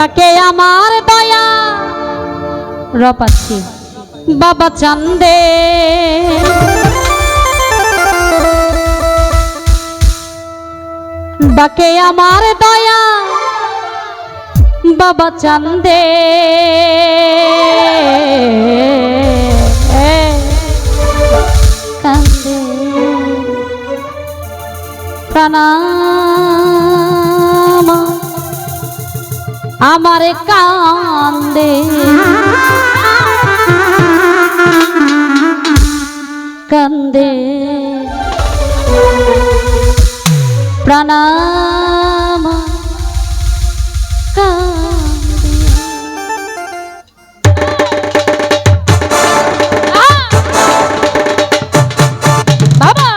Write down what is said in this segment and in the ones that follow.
তাকে আমার দয়া রপাচ্ছি বাবা চান্দে ডাকে আমার দয়া বাবা চান্দে কান্দে প্রণাম আমার কান্দে কান্দে প্রণাম কান্দে বাবা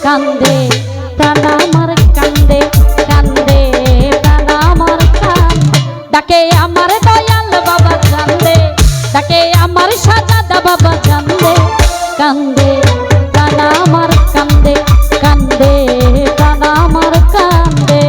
কান্দে প্রাণ আমার কান্দে কান্দে প্রাণ আমার কান্দে ডাকে আমার দয়াল বাবা কান্দে ডাকে আমার সাজাদা বাবা কান্দে কান্দে প্রাণ আমার কান্দে কান্দে প্রাণ আমার কান্দে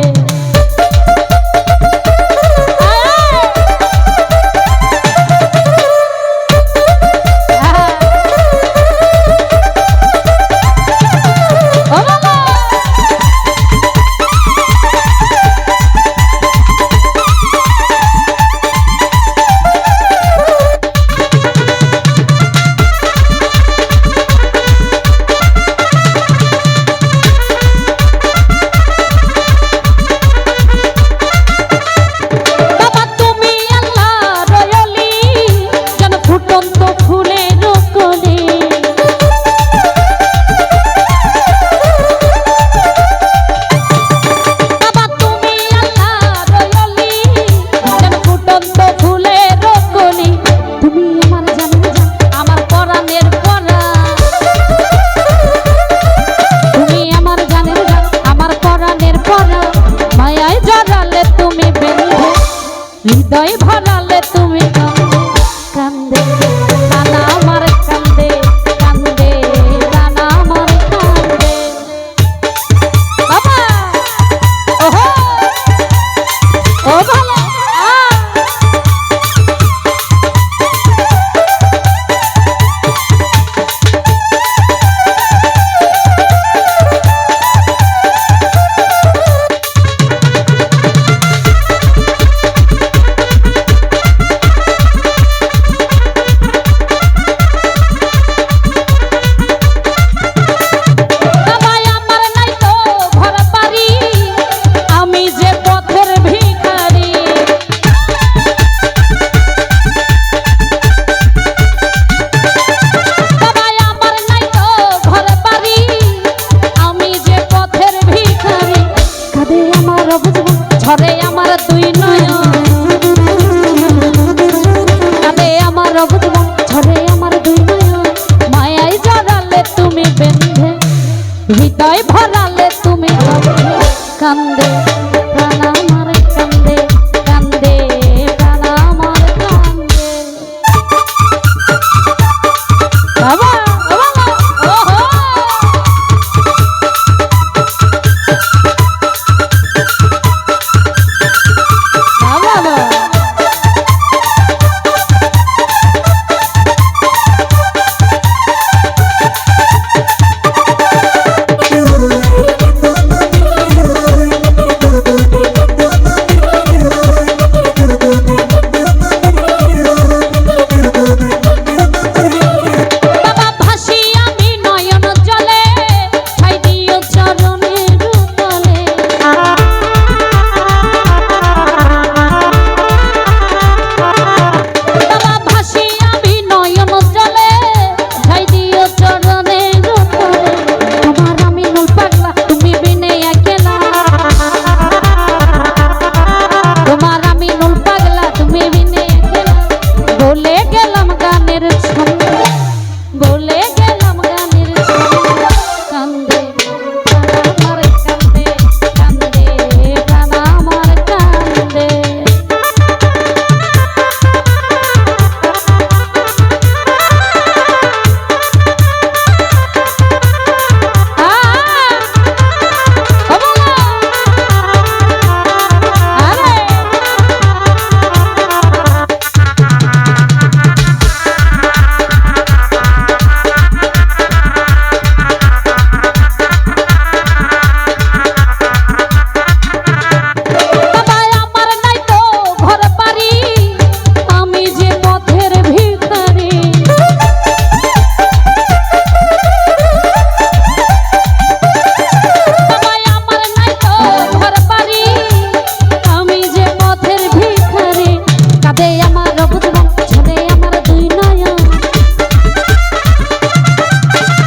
অবুঝ মন ঝরে আমার দুই নয়ন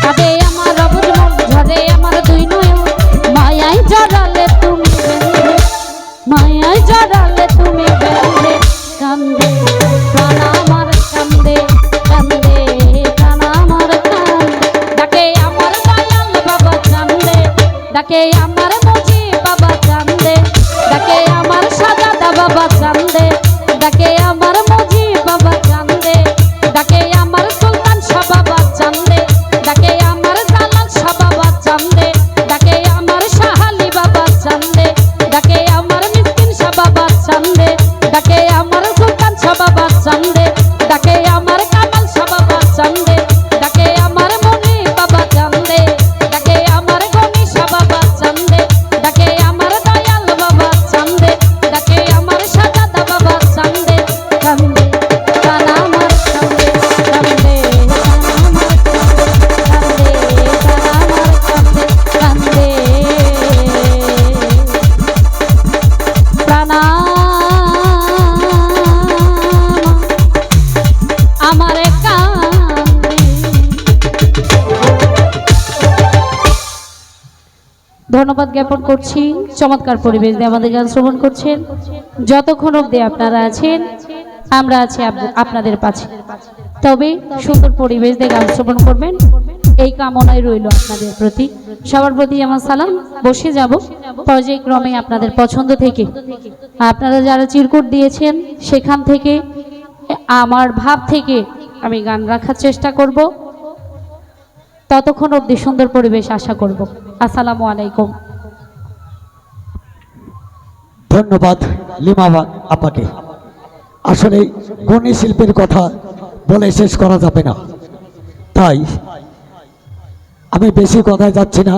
কাঁদে আমার অবুঝ মন ঝরে আমার দুই নয়ন মায়ায় জড়ালে তুমি বেঁধে মায়ায় জড়ালে তুমি বেঁধে কান্দে প্রাণ আমার কান্দে কান্দে প্রাণ আমার কান্দে ডাকে আমার দয়াল বাবা কান্দে ডাকে আমার মজি বাবা কান্দে ডাকে আমার সাজাদা বাবা কান্দে ডাকে আমার মজি বাবা কান্দে ডাকে আমার সুলতান শাহ বাবা কান্দে ডাকে আমার জালাল শাহ বাবা কান্দে ডাকে আমার শাহ আলী বাবা কান্দে ডাকে আমার মিসকিন শাহ বাবা কান্দে ডাকে আমার সুলতান শাহ বাবা কান্দে ডাকে আমার কামাল শাহ বাবা কান্দে ডাকে আমার মনি বাবা কান্দে ডাকে আমার গনি শাহ বাবা কান্দে ডাকে আমার দয়াল বাবা কান্দে ডাকে আমার সাজাদা বাবা কান্দে কান্দে প্রাণ আমার কান্দে কান্দে প্রাণ আমার কান্দে প্রাণ আমার কান্দে কান্দে প্রাণ আমারে কান্দে। ধন্যবাদ জ্ঞাপন করছি চমৎকার পরিবেশ দিয়ে আমাদের গান শ্রবণ করছেন যতক্ষণ অবধি আপনারা আছেন আমরা আছি আপনাদের পাশে তবে সুন্দর পরিবেশ দিয়ে গান শ্রবণ করবেন এই কামনাই রইল আপনাদের প্রতি সবার প্রতি আমার সালাম বসে যাব পর্যায়ক্রমে আপনাদের পছন্দ থেকে আপনারা যারা চিরকুট দিয়েছেন সেখান থেকে আমার ভাব থেকে আমি গান রাখার চেষ্টা করব ততক্ষণ অবধি সুন্দর পরিবেশ আশা করব আসসালামু আলাইকুম ধন্যবাদ লিমা আপাকে আসলে গুণী শিল্পীর কথা বলে শেষ করা যাবে না তাই আমি বেশি কথায় যাচ্ছি না